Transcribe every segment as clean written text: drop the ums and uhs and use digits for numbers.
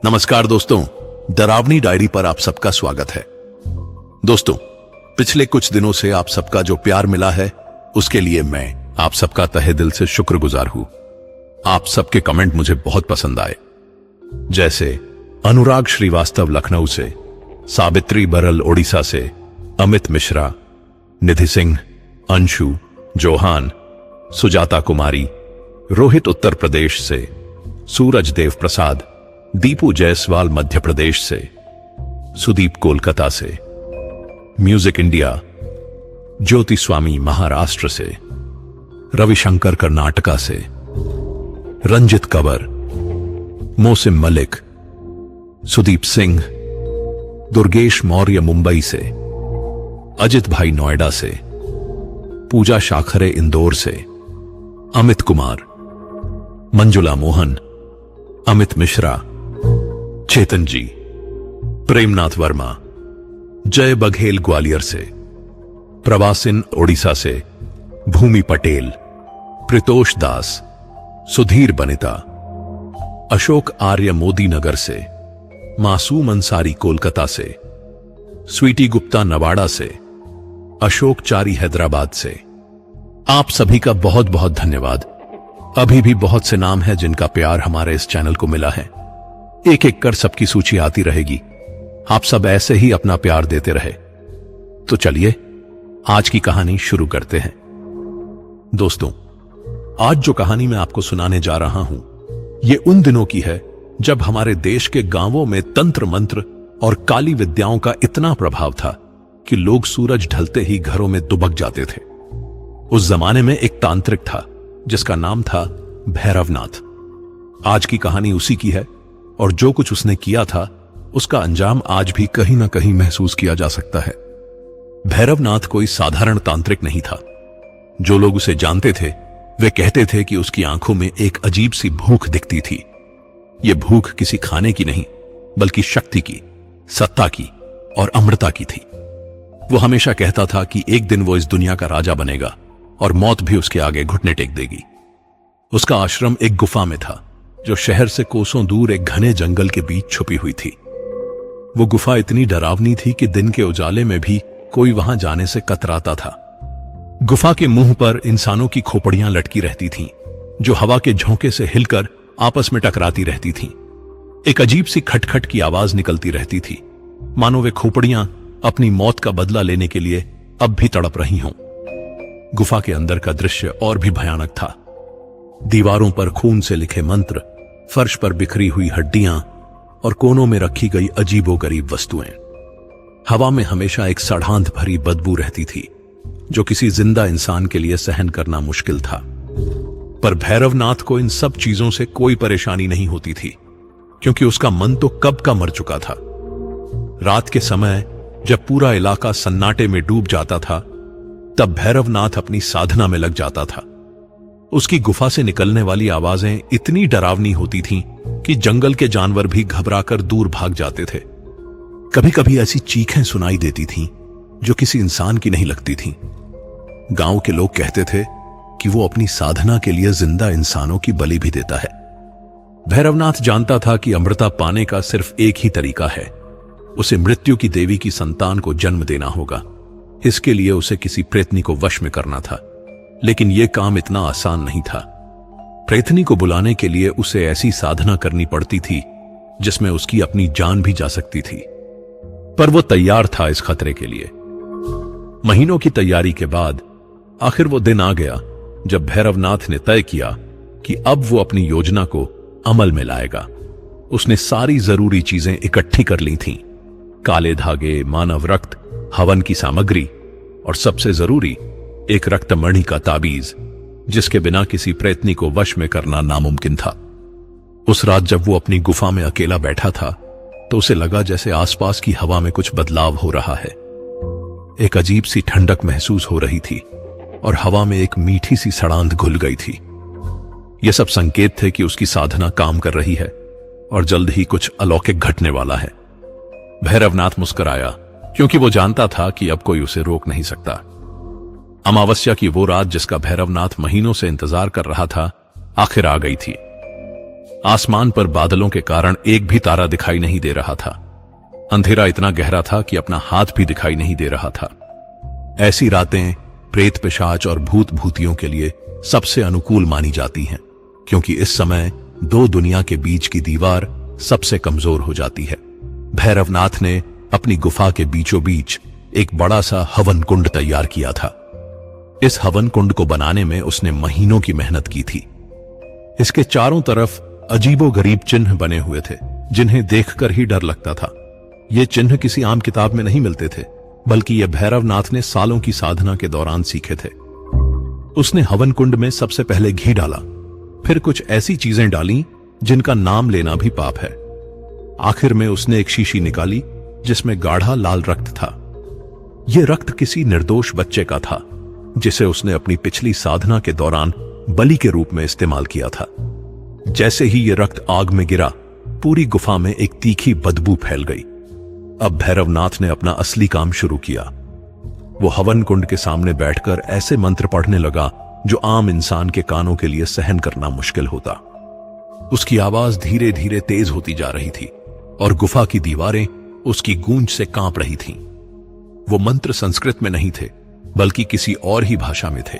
नमस्कार दोस्तों, डरावनी डायरी पर आप सबका स्वागत है। दोस्तों, पिछले कुछ दिनों से आप सबका जो प्यार मिला है उसके लिए मैं आप सबका तहे दिल से शुक्रगुजार हूं। आप सबके कमेंट मुझे बहुत पसंद आए, जैसे अनुराग श्रीवास्तव लखनऊ से, सावित्री बरल ओडिशा से, अमित मिश्रा, निधि सिंह, अंशु, जोहान, सुजाता कुमारी, रोहित उत्तर प्रदेश से, सूरज देव प्रसाद, दीपू जायसवाल मध्य प्रदेश से, सुदीप कोलकाता से, म्यूजिक इंडिया, ज्योति स्वामी महाराष्ट्र से, रविशंकर कर्नाटका से, रंजित कंवर, मोसिम मलिक, सुदीप सिंह, दुर्गेश मौर्य मुंबई से, अजित भाई नोएडा से, पूजा शाखरे इंदौर से, अमित कुमार, मंजुला मोहन, अमित मिश्रा, चेतन जी, प्रेमनाथ वर्मा, जय बघेल ग्वालियर से, प्रवासिन ओडिशा से, भूमि पटेल, प्रितोष दास, सुधीर बनिता, अशोक आर्य मोदी नगर से, मासूम अंसारी कोलकाता से, स्वीटी गुप्ता नवाड़ा से, अशोक चारी हैदराबाद से। आप सभी का बहुत बहुत धन्यवाद। अभी भी बहुत से नाम हैं जिनका प्यार हमारे इस चैनल को मिला है। एक एक कर सबकी सूची आती रहेगी। आप सब ऐसे ही अपना प्यार देते रहे। तो चलिए आज की कहानी शुरू करते हैं। दोस्तों, आज जो कहानी मैं आपको सुनाने जा रहा हूं, ये उन दिनों की है जब हमारे देश के गांवों में तंत्र मंत्र और काली विद्याओं का इतना प्रभाव था कि लोग सूरज ढलते ही घरों में दुबक जाते थे। उस जमाने में एक तांत्रिक था जिसका नाम था भैरवनाथ। आज की कहानी उसी की है और जो कुछ उसने किया था उसका अंजाम आज भी कहीं ना कहीं महसूस किया जा सकता है। भैरवनाथ कोई साधारण तांत्रिक नहीं था। जो लोग उसे जानते थे वे कहते थे कि उसकी आंखों में एक अजीब सी भूख दिखती थी। यह भूख किसी खाने की नहीं बल्कि शक्ति की, सत्ता की और अमरता की थी। वो हमेशा कहता था कि एक दिन वो इस दुनिया का राजा बनेगा और मौत भी उसके आगे घुटने टेक देगी। उसका आश्रम एक गुफा में था जो शहर से कोसों दूर एक घने जंगल के बीच छुपी हुई थी। वो गुफा इतनी डरावनी थी कि दिन के उजाले में भी कोई वहां जाने से कतराता था। गुफा के मुंह पर इंसानों की खोपड़ियां लटकी रहती थीं, जो हवा के झोंके से हिलकर आपस में टकराती रहती थीं। एक अजीब सी खटखट की आवाज निकलती रहती थी, मानो वे खोपड़ियां अपनी मौत का बदला लेने के लिए अब भी तड़प रही हों। गुफा के अंदर का दृश्य और भी भयानक था। दीवारों पर खून से लिखे मंत्र, फर्श पर बिखरी हुई हड्डियां और कोनों में रखी गई अजीबोगरीब वस्तुएं। हवा में हमेशा एक सड़ांध भरी बदबू रहती थी जो किसी जिंदा इंसान के लिए सहन करना मुश्किल था। पर भैरवनाथ को इन सब चीजों से कोई परेशानी नहीं होती थी, क्योंकि उसका मन तो कब का मर चुका था। रात के समय जब पूरा इलाका सन्नाटे में डूब जाता था, तब भैरवनाथ अपनी साधना में लग जाता था। उसकी गुफा से निकलने वाली आवाजें इतनी डरावनी होती थीं कि जंगल के जानवर भी घबराकर दूर भाग जाते थे। कभी कभी ऐसी चीखें सुनाई देती थीं जो किसी इंसान की नहीं लगती थीं। गांव के लोग कहते थे कि वो अपनी साधना के लिए जिंदा इंसानों की बलि भी देता है। भैरवनाथ जानता था कि अमृता पाने का सिर्फ एक ही तरीका है, उसे मृत्यु की देवी की संतान को जन्म देना होगा। इसके लिए उसे किसी प्रेतनी को वश में करना था, लेकिन यह काम इतना आसान नहीं था। प्रेतनी को बुलाने के लिए उसे ऐसी साधना करनी पड़ती थी जिसमें उसकी अपनी जान भी जा सकती थी। पर वो तैयार था इस खतरे के लिए। महीनों की तैयारी के बाद आखिर वो दिन आ गया जब भैरवनाथ ने तय किया कि अब वो अपनी योजना को अमल में लाएगा। उसने सारी जरूरी चीजें इकट्ठी कर ली थीं, काले धागे, मानव रक्त, हवन की सामग्री और सबसे जरूरी एक रक्तमणि का ताबीज, जिसके बिना किसी प्रेतनी को वश में करना नामुमकिन था। उस रात जब वो अपनी गुफा में अकेला बैठा था तो उसे लगा जैसे आसपास की हवा में कुछ बदलाव हो रहा है। एक अजीब सी ठंडक महसूस हो रही थी और हवा में एक मीठी सी सड़ांध घुल गई थी। यह सब संकेत थे कि उसकी साधना काम कर रही है और जल्द ही कुछ अलौकिक घटने वाला है। भैरवनाथ मुस्कुराया, क्योंकि वो जानता था कि अब कोई उसे रोक नहीं सकता। अमावस्या की वो रात जिसका भैरवनाथ महीनों से इंतजार कर रहा था, आखिर आ गई थी। आसमान पर बादलों के कारण एक भी तारा दिखाई नहीं दे रहा था। अंधेरा इतना गहरा था कि अपना हाथ भी दिखाई नहीं दे रहा था। ऐसी रातें प्रेत पिशाच और भूत भूतियों के लिए सबसे अनुकूल मानी जाती हैं, क्योंकि इस समय दो दुनिया के बीच की दीवार सबसे कमजोर हो जाती है। भैरवनाथ ने अपनी गुफा के बीचों बीच एक बड़ा सा हवन कुंड तैयार किया था। इस हवन कुंड को बनाने में उसने महीनों की मेहनत की थी। इसके चारों तरफ अजीबोगरीब चिन्ह बने हुए थे, जिन्हें देखकर ही डर लगता था। ये चिन्ह किसी आम किताब में नहीं मिलते थे, बल्कि ये भैरवनाथ ने सालों की साधना के दौरान सीखे थे। उसने हवन कुंड में सबसे पहले घी डाला, फिर कुछ ऐसी चीजें डाली जिनका नाम लेना भी पाप है। आखिर में उसने एक शीशी निकाली जिसमें गाढ़ा लाल रक्त था। यह रक्त किसी निर्दोष बच्चे का था, जिसे उसने अपनी पिछली साधना के दौरान बलि के रूप में इस्तेमाल किया था। जैसे ही यह रक्त आग में गिरा, पूरी गुफा में एक तीखी बदबू फैल गई। अब भैरवनाथ ने अपना असली काम शुरू किया। वो हवन कुंड के सामने बैठकर ऐसे मंत्र पढ़ने लगा जो आम इंसान के कानों के लिए सहन करना मुश्किल होता। उसकी आवाज धीरे धीरे तेज होती जा रही थी और गुफा की दीवारें उसकी गूंज से कांप रही थीं। वो मंत्र संस्कृत में नहीं थे, बल्कि किसी और ही भाषा में थे,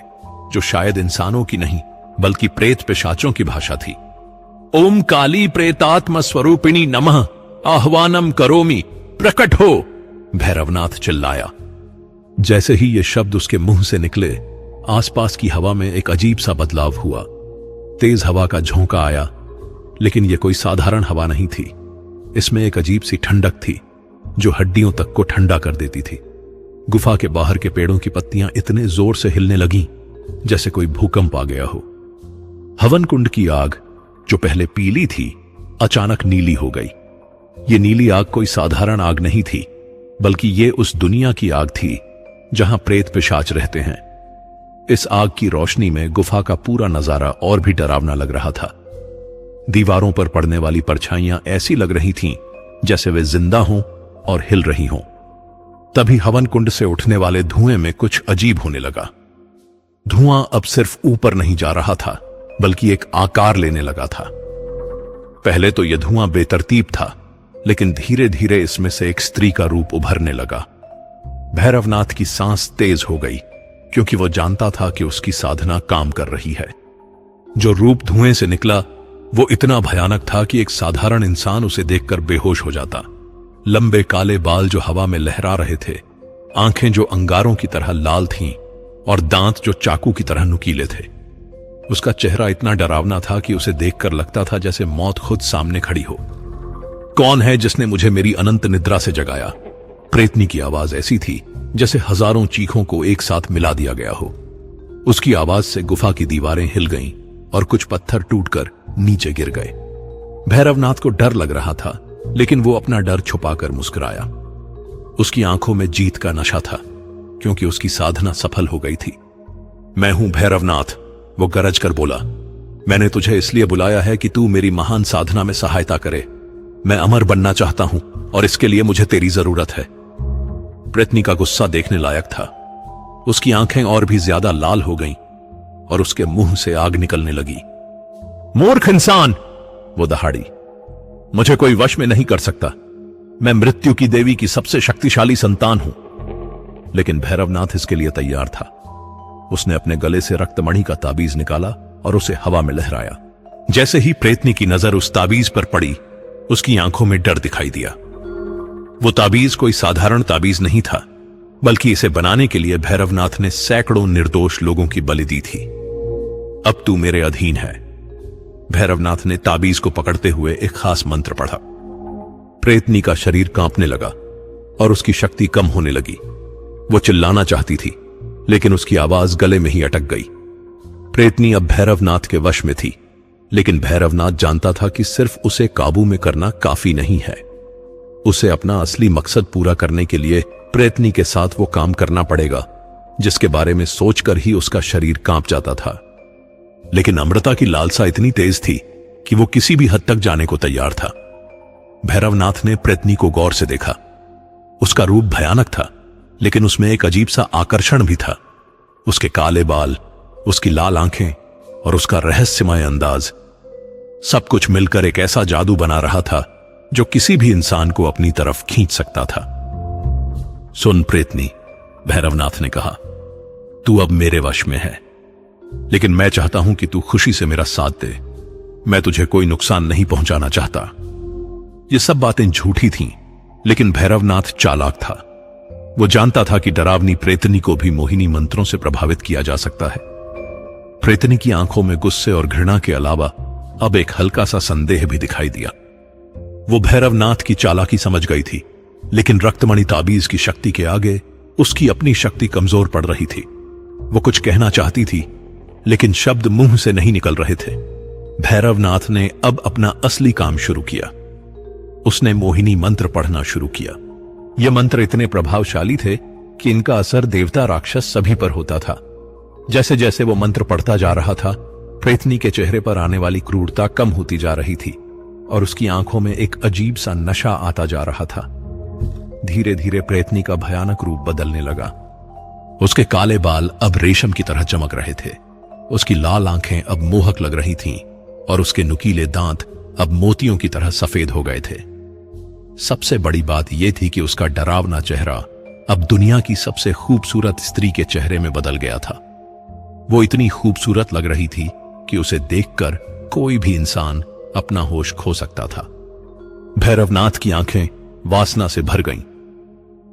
जो शायद इंसानों की नहीं बल्कि प्रेत पिशाचों की भाषा थी। ओम काली प्रेतात्म स्वरूपिणी नमः आह्वानम करोमि, प्रकट हो, भैरवनाथ चिल्लाया। जैसे ही ये शब्द उसके मुंह से निकले, आसपास की हवा में एक अजीब सा बदलाव हुआ। तेज हवा का झोंका आया, लेकिन यह कोई साधारण हवा नहीं थी। इसमें एक अजीब सी ठंडक थी जो हड्डियों तक को ठंडा कर देती थी। गुफा के बाहर के पेड़ों की पत्तियां इतने जोर से हिलने लगीं जैसे कोई भूकंप आ गया हो। हवन कुंड की आग, जो पहले पीली थी, अचानक नीली हो गई। ये नीली आग कोई साधारण आग नहीं थी, बल्कि ये उस दुनिया की आग थी जहां प्रेत पिशाच रहते हैं। इस आग की रोशनी में गुफा का पूरा नजारा और भी डरावना लग रहा था। दीवारों पर पड़ने वाली परछाइयां ऐसी लग रही थीं जैसे वे जिंदा हों और हिल रही हों। तभी हवन कुंड से उठने वाले धुएं में कुछ अजीब होने लगा। धुआं अब सिर्फ ऊपर नहीं जा रहा था, बल्कि एक आकार लेने लगा था। पहले तो यह धुआं बेतरतीब था, लेकिन धीरे धीरे इसमें से एक स्त्री का रूप उभरने लगा। भैरवनाथ की सांस तेज हो गई, क्योंकि वह जानता था कि उसकी साधना काम कर रही है। जो रूप धुएं से निकला वो इतना भयानक था कि एक साधारण इंसान उसे देखकर बेहोश हो जाता। लंबे काले बाल जो हवा में लहरा रहे थे, आंखें जो अंगारों की तरह लाल थीं और दांत जो चाकू की तरह नुकीले थे। उसका चेहरा इतना डरावना था कि उसे देखकर लगता था जैसे मौत खुद सामने खड़ी हो। कौन है जिसने मुझे मेरी अनंत निद्रा से जगाया? प्रेतनी की आवाज ऐसी थी जैसे हजारों चीखों को एक साथ मिला दिया गया हो। उसकी आवाज से गुफा की दीवारें हिल गईं और कुछ पत्थर टूटकर नीचे गिर गए। भैरवनाथ को डर लग रहा था, लेकिन वो अपना डर छुपाकर मुस्कुराया। उसकी आंखों में जीत का नशा था, क्योंकि उसकी साधना सफल हो गई थी। मैं हूं भैरवनाथ, वो गरज कर बोला। मैंने तुझे इसलिए बुलाया है कि तू मेरी महान साधना में सहायता करे। मैं अमर बनना चाहता हूं और इसके लिए मुझे तेरी जरूरत है। प्रेतनी का गुस्सा देखने लायक था। उसकी आंखें और भी ज्यादा लाल हो गईं और उसके मुंह से आग निकलने लगी। मूर्ख इंसान, वो दहाड़ी, मुझे कोई वश में नहीं कर सकता। मैं मृत्यु की देवी की सबसे शक्तिशाली संतान हूं। लेकिन भैरवनाथ इसके लिए तैयार था। उसने अपने गले से रक्तमणि का ताबीज निकाला और उसे हवा में लहराया। जैसे ही प्रेतनी की नजर उस ताबीज पर पड़ी, उसकी आंखों में डर दिखाई दिया। वो ताबीज कोई साधारण ताबीज नहीं था, बल्कि इसे बनाने के लिए भैरवनाथ ने सैकड़ों निर्दोष लोगों की बलि दी थी। अब तू मेरे अधीन है। भैरवनाथ ने ताबीज को पकड़ते हुए एक खास मंत्र पढ़ा। प्रेतनी का शरीर कांपने लगा और उसकी शक्ति कम होने लगी। वो चिल्लाना चाहती थी, लेकिन उसकी आवाज गले में ही अटक गई। प्रेतनी अब भैरवनाथ के वश में थी, लेकिन भैरवनाथ जानता था कि सिर्फ उसे काबू में करना काफी नहीं है। उसे अपना असली मकसद पूरा करने के लिए प्रेतनी के साथ वो काम करना पड़ेगा, जिसके बारे में सोचकर ही उसका शरीर कांप जाता था। लेकिन अमृता की लालसा इतनी तेज थी कि वो किसी भी हद तक जाने को तैयार था। भैरवनाथ ने प्रेतनी को गौर से देखा। उसका रूप भयानक था, लेकिन उसमें एक अजीब सा आकर्षण भी था। उसके काले बाल, उसकी लाल आंखें और उसका रहस्यमय अंदाज। सब कुछ मिलकर एक ऐसा जादू बना रहा था जो किसी भी इंसान को अपनी तरफ खींच सकता था। सुन प्रेतनी, भैरवनाथ ने कहा, तू अब मेरे वश में है, लेकिन मैं चाहता हूं कि तू खुशी से मेरा साथ दे। मैं तुझे कोई नुकसान नहीं पहुंचाना चाहता। ये सब बातें झूठी थीं, लेकिन भैरवनाथ चालाक था। वो जानता था कि डरावनी प्रेतनी को भी मोहिनी मंत्रों से प्रभावित किया जा सकता है। प्रेतनी की आंखों में गुस्से और घृणा के अलावा अब एक हल्का सा संदेह भी दिखाई दिया। वो भैरवनाथ की चालाकी समझ गई थी, लेकिन रक्तमणि ताबीज की शक्ति के आगे उसकी अपनी शक्ति कमजोर पड़ रही थी। वो कुछ कहना चाहती थी, लेकिन शब्द मुंह से नहीं निकल रहे थे। भैरवनाथ ने अब अपना असली काम शुरू किया। उसने मोहिनी मंत्र पढ़ना शुरू किया। ये मंत्र इतने प्रभावशाली थे कि इनका असर देवता राक्षस सभी पर होता था। जैसे जैसे वो मंत्र पढ़ता जा रहा था, प्रेतनी के चेहरे पर आने वाली क्रूरता कम होती जा रही थी और उसकी आंखों में एक अजीब सा नशा आता जा रहा था। धीरे धीरे प्रेतनी का भयानक रूप बदलने लगा। उसके काले बाल अब रेशम की तरह चमक रहे थे, उसकी लाल आंखें अब मोहक लग रही थीं और उसके नुकीले दांत अब मोतियों की तरह सफेद हो गए थे। सबसे बड़ी बात यह थी कि उसका डरावना चेहरा अब दुनिया की सबसे खूबसूरत स्त्री के चेहरे में बदल गया था। वो इतनी खूबसूरत लग रही थी कि उसे देखकर कोई भी इंसान अपना होश खो सकता था। भैरवनाथ की आंखें वासना से भर गईं।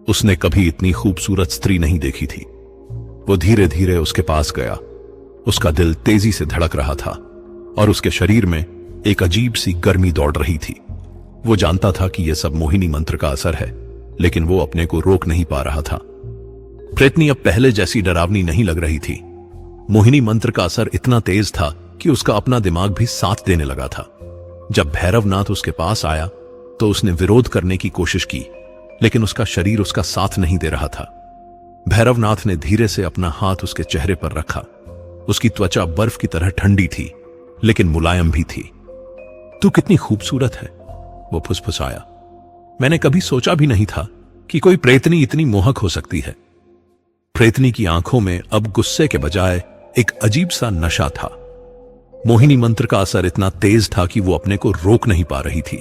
उसने कभी इतनी खूबसूरत स्त्री नहीं देखी थी। वो धीरे धीरे उसके पास गया। उसका दिल तेजी से धड़क रहा था और उसके शरीर में एक अजीब सी गर्मी दौड़ रही थी। वो जानता था कि यह सब मोहिनी मंत्र का असर है, लेकिन वो अपने को रोक नहीं पा रहा था। प्रेतनी अब पहले जैसी डरावनी नहीं लग रही थी। मोहिनी मंत्र का असर इतना तेज था कि उसका अपना दिमाग भी साथ देने लगा था। जब भैरवनाथ उसके पास आया तो उसने विरोध करने की कोशिश की, लेकिन उसका शरीर उसका साथ नहीं दे रहा था। भैरवनाथ ने धीरे से अपना हाथ उसके चेहरे पर रखा। उसकी त्वचा बर्फ की तरह ठंडी थी, लेकिन मुलायम भी थी। तू कितनी खूबसूरत है, वो फुसफुसाया। मैंने कभी सोचा भी नहीं था कि कोई प्रेतनी इतनी मोहक हो सकती है। प्रेतनी की आंखों में अब गुस्से के बजाय एक अजीब सा नशा था। मोहिनी मंत्र का असर इतना तेज था कि वो अपने को रोक नहीं पा रही थी।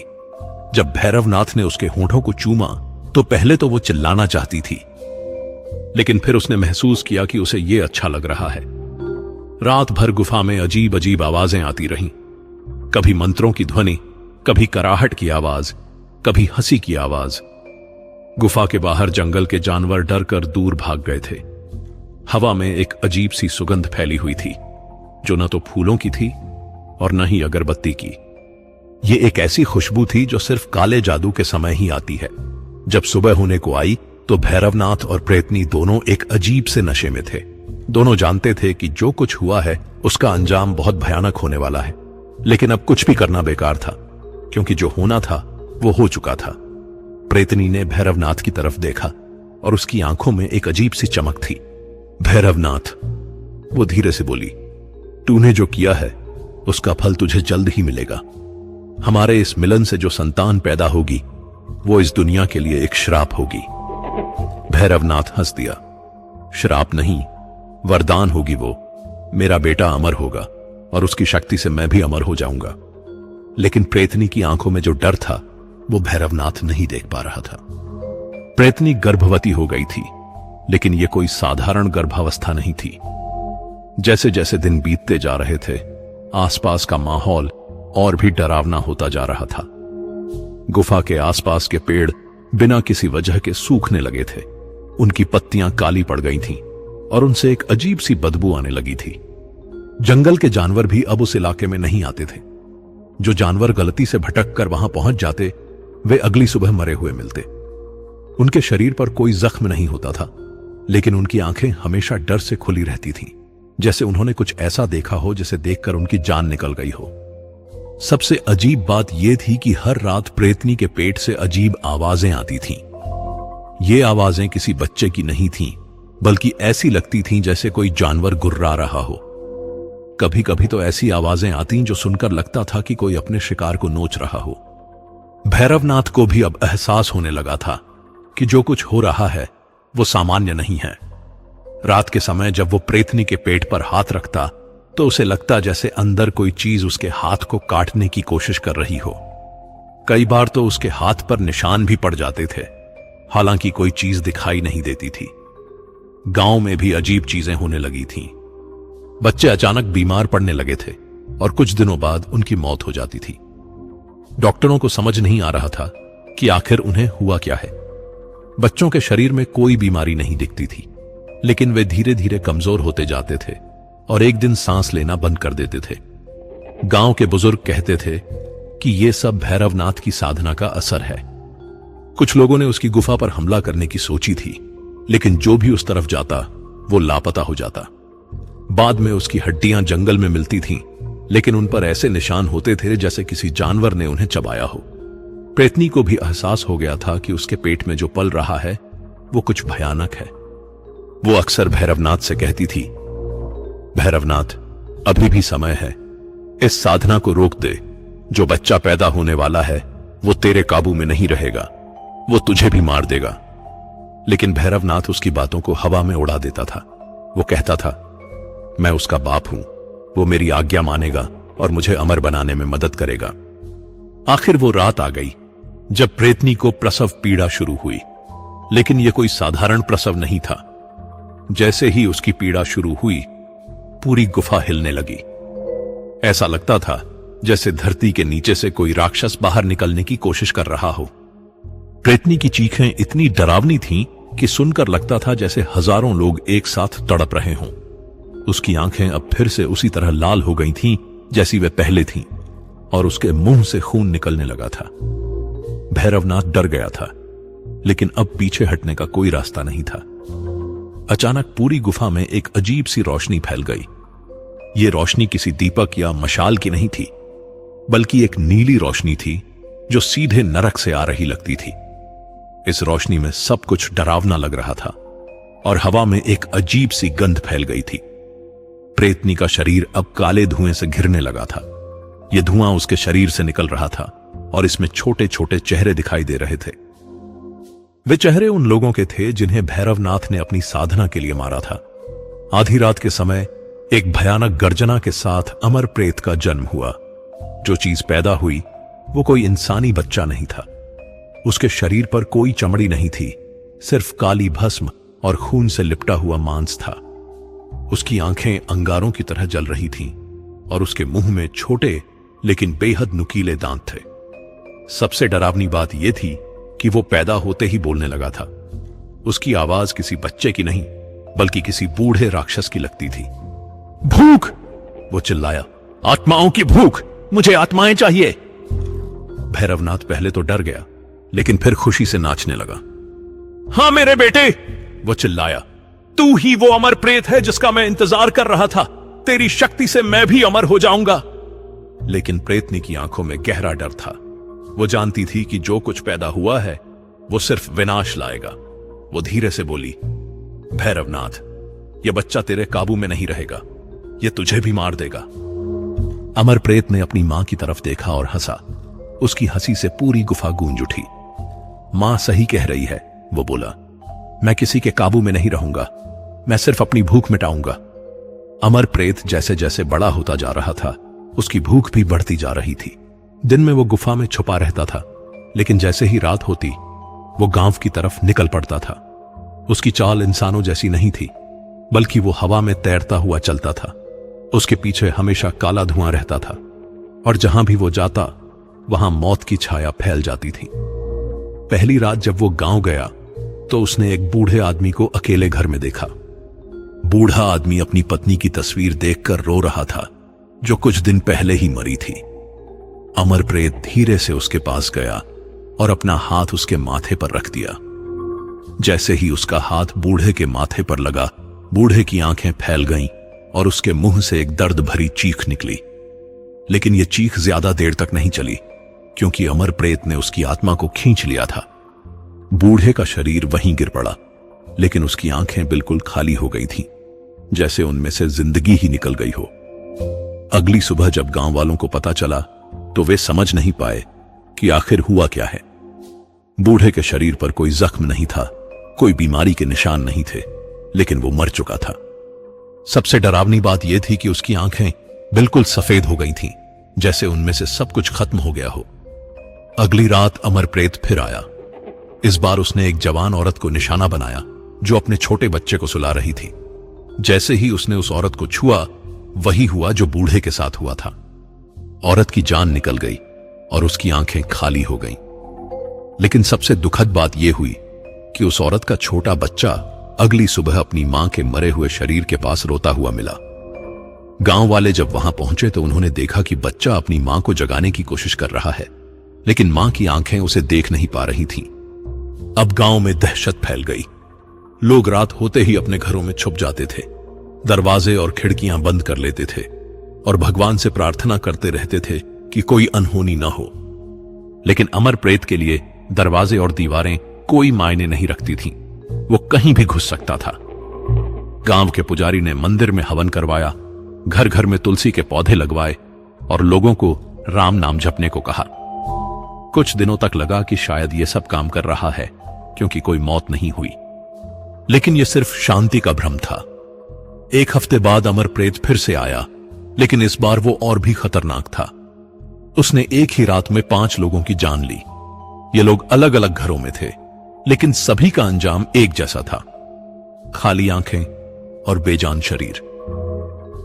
जब भैरवनाथ ने उसके होठों को चूमा तो पहले तो वो चिल्लाना चाहती थी, लेकिन फिर उसने महसूस किया कि उसे ये अच्छा लग रहा है। रात भर गुफा में अजीब अजीब आवाजें आती रहीं। कभी मंत्रों की ध्वनि, कभी कराहट की आवाज, कभी हंसी की आवाज। गुफा के बाहर जंगल के जानवर डर कर दूर भाग गए थे। हवा में एक अजीब सी सुगंध फैली हुई थी, जो न तो फूलों की थी और न ही अगरबत्ती की। ये एक ऐसी खुशबू थी जो सिर्फ काले जादू के समय ही आती है। जब सुबह होने को आई तो भैरवनाथ और प्रेतनी दोनों एक अजीब से नशे में थे। दोनों जानते थे कि जो कुछ हुआ है उसका अंजाम बहुत भयानक होने वाला है, लेकिन अब कुछ भी करना बेकार था, क्योंकि जो होना था वो हो चुका था। प्रेतनी ने भैरवनाथ की तरफ देखा और उसकी आंखों में एक अजीब सी चमक थी। भैरवनाथ, वो धीरे से बोली, तूने जो किया है उसका फल तुझे जल्द ही मिलेगा। हमारे इस मिलन से जो संतान पैदा होगी वो इस दुनिया के लिए एक श्राप होगी। भैरवनाथ हंस दिया। श्राप नहीं, वरदान होगी वो। मेरा बेटा अमर होगा और उसकी शक्ति से मैं भी अमर हो जाऊंगा। लेकिन प्रेतनी की आंखों में जो डर था वो भैरवनाथ नहीं देख पा रहा था। प्रेतनी गर्भवती हो गई थी, लेकिन यह कोई साधारण गर्भावस्था नहीं थी। जैसे जैसे दिन बीतते जा रहे थे, आसपास का माहौल और भी डरावना होता जा रहा था। गुफा के आसपास के पेड़ बिना किसी वजह के सूखने लगे थे। उनकी पत्तियां काली पड़ गई थीं और उनसे एक अजीब सी बदबू आने लगी थी। जंगल के जानवर भी अब उस इलाके में नहीं आते थे। जो जानवर गलती से भटक कर वहां पहुंच जाते, वे अगली सुबह मरे हुए मिलते। उनके शरीर पर कोई जख्म नहीं होता था, लेकिन उनकी आंखें हमेशा डर से खुली रहती थीं, जैसे उन्होंने कुछ ऐसा देखा हो जिसे देखकर उनकी जान निकल गई हो। सबसे अजीब बात यह थी कि हर रात प्रेतनी के पेट से अजीब आवाजें आती थीं। ये आवाजें किसी बच्चे की नहीं थीं, बल्कि ऐसी लगती थीं जैसे कोई जानवर गुर्रा रहा हो। कभी कभी तो ऐसी आवाजें आती जो सुनकर लगता था कि कोई अपने शिकार को नोच रहा हो। भैरवनाथ को भी अब एहसास होने लगा था कि जो कुछ हो रहा है वो सामान्य नहीं है। रात के समय जब वो प्रेतनी के पेट पर हाथ रखता तो उसे लगता जैसे अंदर कोई चीज उसके हाथ को काटने की कोशिश कर रही हो। कई बार तो उसके हाथ पर निशान भी पड़ जाते थे, हालांकि कोई चीज दिखाई नहीं देती थी। गांव में भी अजीब चीजें होने लगी थीं। बच्चे अचानक बीमार पड़ने लगे थे और कुछ दिनों बाद उनकी मौत हो जाती थी। डॉक्टरों को समझ नहीं आ रहा था कि आखिर उन्हें हुआ क्या है। बच्चों के शरीर में कोई बीमारी नहीं दिखती थी, लेकिन वे धीरे धीरे कमजोर होते जाते थे और एक दिन सांस लेना बंद कर देते थे। गांव के बुजुर्ग कहते थे कि यह सब भैरवनाथ की साधना का असर है। कुछ लोगों ने उसकी गुफा पर हमला करने की सोची थी, लेकिन जो भी उस तरफ जाता वो लापता हो जाता। बाद में उसकी हड्डियां जंगल में मिलती थीं, लेकिन उन पर ऐसे निशान होते थे जैसे किसी जानवर ने उन्हें चबाया हो। प्रेतनी को भी एहसास हो गया था कि उसके पेट में जो पल रहा है वो कुछ भयानक है। वो अक्सर भैरवनाथ से कहती थी, भैरवनाथ, अभी भी समय है, इस साधना को रोक दे। जो बच्चा पैदा होने वाला है वो तेरे काबू में नहीं रहेगा, वो तुझे भी मार देगा। लेकिन भैरवनाथ उसकी बातों को हवा में उड़ा देता था। वो कहता था, मैं उसका बाप हूं, वो मेरी आज्ञा मानेगा और मुझे अमर बनाने में मदद करेगा। आखिर वो रात आ गई जब प्रेतनी को प्रसव पीड़ा शुरू हुई, लेकिन यह कोई साधारण प्रसव नहीं था। जैसे ही उसकी पीड़ा शुरू हुई, पूरी गुफा हिलने लगी। ऐसा लगता था जैसे धरती के नीचे से कोई राक्षस बाहर निकलने की कोशिश कर रहा हो। प्रेतनी की चीखें इतनी डरावनी थीं कि सुनकर लगता था जैसे हजारों लोग एक साथ तड़प रहे हों। उसकी आंखें अब फिर से उसी तरह लाल हो गई थीं जैसी वे पहले थीं, और उसके मुंह से खून निकलने लगा था। भैरवनाथ डर गया था, लेकिन अब पीछे हटने का कोई रास्ता नहीं था। अचानक पूरी गुफा में एक अजीब सी रोशनी फैल गई। यह रोशनी किसी दीपक या मशाल की नहीं थी, बल्कि एक नीली रोशनी थी जो सीधे नरक से आ रही लगती थी। इस रोशनी में सब कुछ डरावना लग रहा था और हवा में एक अजीब सी गंध फैल गई थी। प्रेतनी का शरीर अब काले धुएं से घिरने लगा था। यह धुआं उसके शरीर से निकल रहा था और इसमें छोटे छोटे चेहरे दिखाई दे रहे थे। वे चेहरे उन लोगों के थे जिन्हें भैरवनाथ ने अपनी साधना के लिए मारा था। आधी रात के समय एक भयानक गर्जना के साथ अमर प्रेत का जन्म हुआ। जो चीज पैदा हुई वो कोई इंसानी बच्चा नहीं था। उसके शरीर पर कोई चमड़ी नहीं थी, सिर्फ काली भस्म और खून से लिपटा हुआ मांस था। उसकी आंखें अंगारों की तरह जल रही थीं और उसके मुंह में छोटे लेकिन बेहद नुकीले दांत थे। सबसे डरावनी बात यह थी कि वो पैदा होते ही बोलने लगा था। उसकी आवाज किसी बच्चे की नहीं, बल्कि किसी बूढ़े राक्षस की लगती थी। भूख! वो चिल्लाया, आत्माओं की भूख! मुझे आत्माएं चाहिए! भैरवनाथ पहले तो डर गया, लेकिन फिर खुशी से नाचने लगा। हां मेरे बेटे! वो चिल्लाया, तू ही वो अमर प्रेत है जिसका मैं इंतजार कर रहा था। तेरी शक्ति से मैं भी अमर हो जाऊंगा। लेकिन प्रेतनी की आंखों में गहरा डर था। वो जानती थी कि जो कुछ पैदा हुआ है वो सिर्फ विनाश लाएगा। वो धीरे से बोली, भैरवनाथ, यह बच्चा तेरे काबू में नहीं रहेगा, यह तुझे भी मार देगा। अमर प्रेत ने अपनी मां की तरफ देखा और हंसा। उसकी हंसी से पूरी गुफा गूंज उठी। मां सही कह रही है, वो बोला, मैं किसी के काबू में नहीं रहूंगा, मैं सिर्फ अपनी भूख मिटाऊंगा। अमर प्रेत जैसे जैसे बड़ा होता जा रहा था, उसकी भूख भी बढ़ती जा रही थी। दिन में वो गुफा में छुपा रहता था, लेकिन जैसे ही रात होती वो गांव की तरफ निकल पड़ता था। उसकी चाल इंसानों जैसी नहीं थी, बल्कि वो हवा में तैरता हुआ चलता था। उसके पीछे हमेशा काला धुआं रहता था और जहां भी वो जाता वहां मौत की छाया फैल जाती थी। पहली रात जब वो गांव गया तो उसने एक बूढ़े आदमी को अकेले घर में देखा। बूढ़ा आदमी अपनी पत्नी की तस्वीर देखकर रो रहा था, जो कुछ दिन पहले ही मरी थी। अमर प्रेत धीरे से उसके पास गया और अपना हाथ उसके माथे पर रख दिया। जैसे ही उसका हाथ बूढ़े के माथे पर लगा, बूढ़े की आंखें फैल गईं और उसके मुंह से एक दर्द भरी चीख निकली। लेकिन यह चीख ज्यादा देर तक नहीं चली, क्योंकि अमर प्रेत ने उसकी आत्मा को खींच लिया था। बूढ़े का शरीर वहीं गिर पड़ा, लेकिन उसकी आंखें बिल्कुल खाली हो गई थीं, जैसे उनमें से जिंदगी ही निकल गई हो। अगली सुबह जब गांव वालों को पता चला तो वे समझ नहीं पाए कि आखिर हुआ क्या है। बूढ़े के शरीर पर कोई जख्म नहीं था, कोई बीमारी के निशान नहीं थे, लेकिन वो मर चुका था। सबसे डरावनी बात यह थी कि उसकी आंखें बिल्कुल सफेद हो गई थीं, जैसे उनमें से सब कुछ खत्म हो गया हो। अगली रात अमर प्रेत फिर आया। इस बार उसने एक जवान औरत को निशाना बनाया जो अपने छोटे बच्चे को सुला रही थी। जैसे ही उसने उस औरत को छुआ, वही हुआ जो बूढ़े के साथ हुआ था। औरत की जान निकल गई और उसकी आंखें खाली हो गईं। लेकिन सबसे दुखद बात यह हुई कि उस औरत का छोटा बच्चा अगली सुबह अपनी मां के मरे हुए शरीर के पास रोता हुआ मिला। गांव वाले जब वहां पहुंचे तो उन्होंने देखा कि बच्चा अपनी मां को जगाने की कोशिश कर रहा है, लेकिन मां की आंखें उसे देख नहीं पा रही थीं। अब गांव में दहशत फैल गई। लोग रात होते ही अपने घरों में छुप जाते थे, दरवाजे और खिड़कियां बंद कर लेते थे और भगवान से प्रार्थना करते रहते थे कि कोई अनहोनी ना हो। लेकिन अमर प्रेत के लिए दरवाजे और दीवारें कोई मायने नहीं रखती थीं। वो कहीं भी घुस सकता था। गांव के पुजारी ने मंदिर में हवन करवाया, घर घर में तुलसी के पौधे लगवाए और लोगों को राम नाम जपने को कहा। कुछ दिनों तक लगा कि शायद ये सब काम कर रहा है क्योंकि कोई मौत नहीं हुई, लेकिन यह सिर्फ शांति का भ्रम था। एक हफ्ते बाद अमर प्रेत फिर से आया, लेकिन इस बार वो और भी खतरनाक था। उसने एक ही रात में 5 लोगों की जान ली। ये लोग अलग अलग घरों में थे, लेकिन सभी का अंजाम एक जैसा था, खाली आंखें और बेजान शरीर।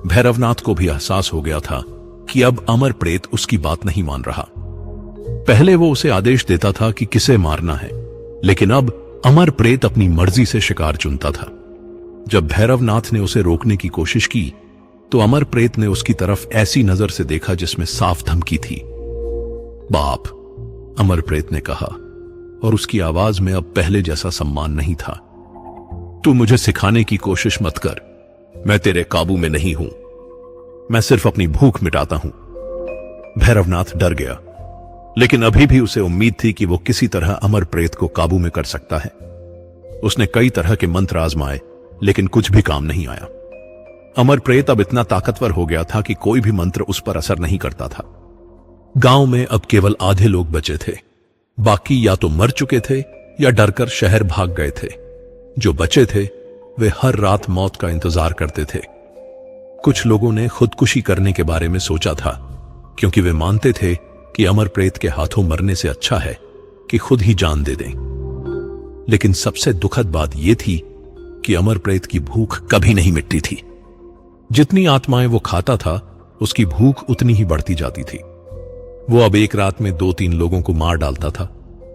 भैरवनाथ को भी एहसास हो गया था कि अब अमर प्रेत उसकी बात नहीं मान रहा। पहले वो उसे आदेश देता था कि किसे मारना है, लेकिन अब अमर प्रेत अपनी मर्जी से शिकार चुनता था। जब भैरवनाथ ने उसे रोकने की कोशिश की तो अमर प्रेत ने उसकी तरफ ऐसी नजर से देखा जिसमें साफ धमकी थी। बाप, अमर प्रेत ने कहा, और उसकी आवाज में अब पहले जैसा सम्मान नहीं था। तू मुझे सिखाने की कोशिश मत कर, मैं तेरे काबू में नहीं हूं। मैं सिर्फ अपनी भूख मिटाता हूं। भैरवनाथ डर गया, लेकिन अभी भी उसे उम्मीद थी कि वो किसी तरह अमर प्रेत को काबू में कर सकता है। उसने कई तरह के मंत्र आजमाए, लेकिन कुछ भी काम नहीं आया। अमर प्रेत अब इतना ताकतवर हो गया था कि कोई भी मंत्र उस पर असर नहीं करता था। गांव में अब केवल आधे लोग बचे थे। बाकी या तो मर चुके थे या डरकर शहर भाग गए थे। जो बचे थे वे हर रात मौत का इंतजार करते थे। कुछ लोगों ने खुदकुशी करने के बारे में सोचा था, क्योंकि वे मानते थे कि अमर प्रेत के हाथों मरने से अच्छा है कि खुद ही जान दे दें। लेकिन सबसे दुखद बात यह थी कि अमर प्रेत की भूख कभी नहीं मिटती थी। जितनी आत्माएं वो खाता था, उसकी भूख उतनी ही बढ़ती जाती थी। वो अब एक रात में 2-3 लोगों को मार डालता था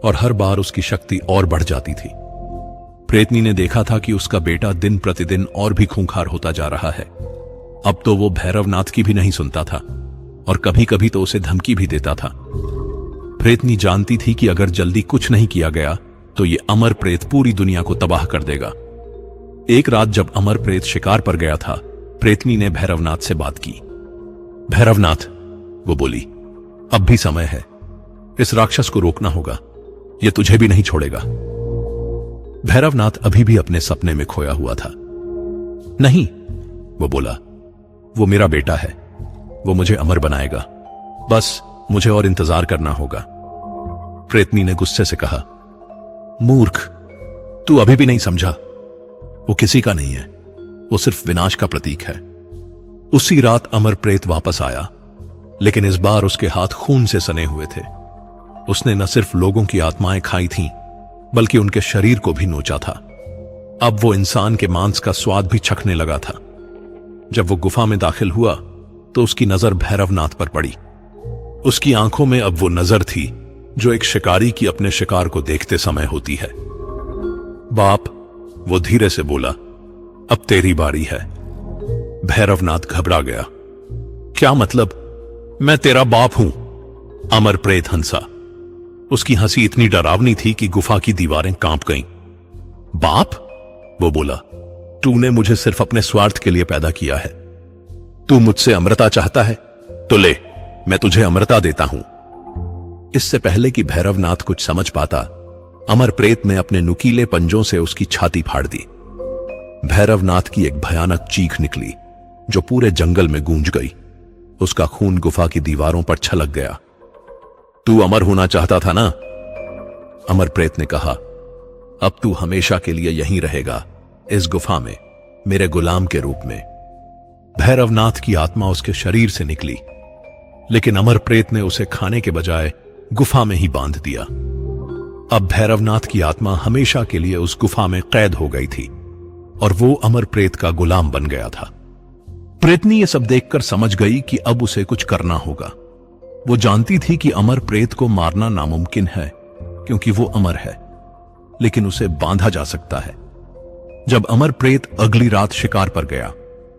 और हर बार उसकी शक्ति और बढ़ जाती थी। प्रेतनी ने देखा था कि उसका बेटा दिन प्रतिदिन और भी खूंखार होता जा रहा है। अब तो वो भैरवनाथ की भी नहीं सुनता था और कभी कभी तो उसे धमकी भी देता था। प्रेतनी जानती थी कि अगर जल्दी कुछ नहीं किया गया तो ये अमर प्रेत पूरी दुनिया को तबाह कर देगा। एक रात जब अमर प्रेत शिकार पर गया था, प्रेतनी ने भैरवनाथ से बात की। भैरवनाथ, वो बोली, अब भी समय है। इस राक्षस को रोकना होगा, यह तुझे भी नहीं छोड़ेगा। भैरवनाथ अभी भी अपने सपने में खोया हुआ था। नहीं, वो बोला, वो मेरा बेटा है, वो मुझे अमर बनाएगा, बस मुझे और इंतजार करना होगा। प्रेतनी ने गुस्से से कहा, मूर्ख, तू अभी भी नहीं समझा। वो किसी का नहीं है, वो सिर्फ विनाश का प्रतीक है। उसी रात अमर प्रेत वापस आया, लेकिन इस बार उसके हाथ खून से सने हुए थे। उसने न सिर्फ लोगों की आत्माएं खाई थीं, बल्कि उनके शरीर को भी नोचा था। अब वो इंसान के मांस का स्वाद भी चखने लगा था। जब वो गुफा में दाखिल हुआ तो उसकी नजर भैरवनाथ पर पड़ी। उसकी आंखों में अब वो नजर थी जो एक शिकारी की अपने शिकार को देखते समय होती है। बाप, वो धीरे से बोला, अब तेरी बारी है। भैरवनाथ घबरा गया। क्या मतलब? मैं तेरा बाप हूं। अमर प्रेत हंसा। उसकी हंसी इतनी डरावनी थी कि गुफा की दीवारें कांप गईं। बाप, वो बोला, तूने मुझे सिर्फ अपने स्वार्थ के लिए पैदा किया है। तू मुझसे अमरता चाहता है तो ले, मैं तुझे अमरता देता हूं। इससे पहले कि भैरवनाथ कुछ समझ पाता, अमर प्रेत ने अपने नुकीले पंजों से उसकी छाती फाड़ दी। भैरवनाथ की एक भयानक चीख निकली जो पूरे जंगल में गूंज गई। उसका खून गुफा की दीवारों पर छलक गया। तू अमर होना चाहता था ना? अमर प्रेत ने कहा, अब तू हमेशा के लिए यहीं रहेगा, इस गुफा में, मेरे गुलाम के रूप में। भैरवनाथ की आत्मा उसके शरीर से निकली, लेकिन अमर प्रेत ने उसे खाने के बजाय गुफा में ही बांध दिया। अब भैरवनाथ की आत्मा हमेशा के लिए उस गुफा में कैद हो गई थी और वो अमर प्रेत का गुलाम बन गया था। प्रेतनी ये सब देखकर समझ गई कि अब उसे कुछ करना होगा। वो जानती थी कि अमर प्रेत को मारना नामुमकिन है क्योंकि वो अमर है, लेकिन उसे बांधा जा सकता है। जब अमर प्रेत अगली रात शिकार पर गया,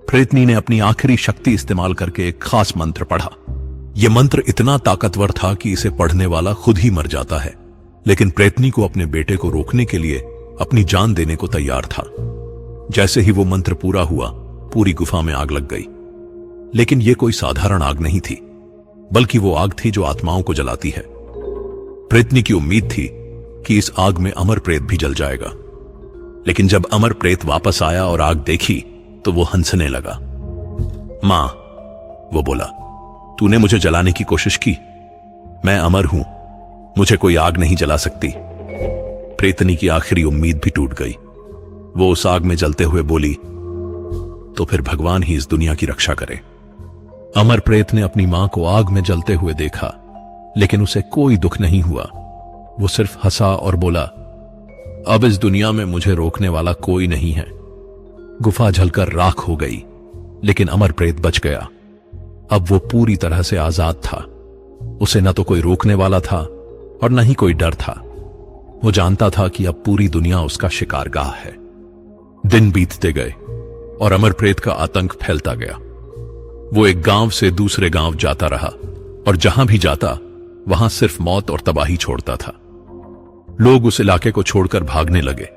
प्रेतनी ने अपनी आखिरी शक्ति इस्तेमाल करके एक खास मंत्र पढ़ा। यह मंत्र इतना ताकतवर था कि इसे पढ़ने वाला खुद ही मर जाता है, लेकिन प्रेतनी को अपने बेटे को रोकने के लिए अपनी जान देने को तैयार था। जैसे ही वो मंत्र पूरा हुआ, पूरी गुफा में आग लग गई। लेकिन यह कोई साधारण आग नहीं थी, बल्कि वो आग थी जो आत्माओं को जलाती है। प्रेतनी की उम्मीद थी कि इस आग में अमर प्रेत भी जल जाएगा, लेकिन जब अमर प्रेत वापस आया और आग देखी तो वो हंसने लगा। मां, वो बोला, तूने मुझे जलाने की कोशिश की। मैं अमर हूं, मुझे कोई आग नहीं जला सकती। प्रेतनी की आखिरी उम्मीद भी टूट गई। वो उस आग में जलते हुए बोली, तो फिर भगवान ही इस दुनिया की रक्षा करे। अमर प्रेत ने अपनी मां को आग में जलते हुए देखा, लेकिन उसे कोई दुख नहीं हुआ। वो सिर्फ हंसा और बोला, अब इस दुनिया में मुझे रोकने वाला कोई नहीं है। गुफा जलकर राख हो गई, लेकिन अमर प्रेत बच गया। अब वो पूरी तरह से आजाद था। उसे न तो कोई रोकने वाला था और न ही कोई डर था। वो जानता था कि अब पूरी दुनिया उसका शिकारगाह है। दिन बीतते गए और अमर प्रेत का आतंक फैलता गया। वो एक गांव से दूसरे गांव जाता रहा और जहां भी जाता वहां सिर्फ मौत और तबाही छोड़ता था। लोग उस इलाके को छोड़कर भागने लगे,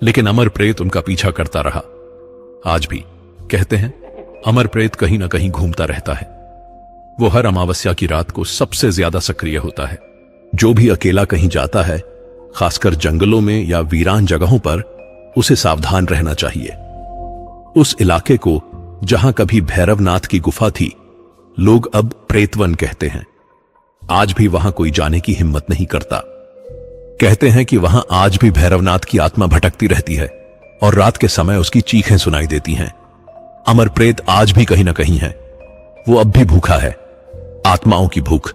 लेकिन अमर प्रेत उनका पीछा करता रहा। आज भी कहते हैं, अमर प्रेत कहीं ना कहीं घूमता रहता है। वो हर अमावस्या की रात को सबसे ज्यादा सक्रिय होता है। जो भी अकेला कहीं जाता है, खासकर जंगलों में या वीरान जगहों पर, उसे सावधान रहना चाहिए। उस इलाके को जहां कभी भैरवनाथ की गुफा थी, लोग अब प्रेतवन कहते हैं। आज भी वहां कोई जाने की हिम्मत नहीं करता। कहते हैं कि वहां आज भी भैरवनाथ की आत्मा भटकती रहती है और रात के समय उसकी चीखें सुनाई देती हैं। अमर प्रेत आज भी कहीं ना कहीं है। वो अब भी भूखा है, आत्माओं की भूख,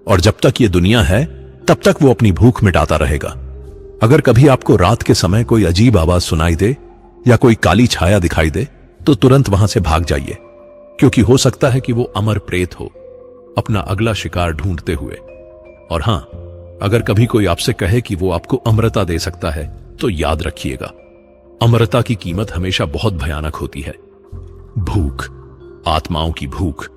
और जब तक ये दुनिया है तब तक वो अपनी भूख मिटाता रहेगा। अगर कभी आपको रात के समय कोई अजीब आवाज सुनाई दे या कोई काली छाया दिखाई दे, तो तुरंत वहां से भाग जाइए, क्योंकि हो सकता है कि वो अमर प्रेत हो, अपना अगला शिकार ढूंढते हुए। और हां, अगर कभी कोई आपसे कहे कि वो आपको अमरता दे सकता है, तो याद रखिएगा, अमरता की कीमत हमेशा बहुत भयानक होती है। भूख, आत्माओं की भूख।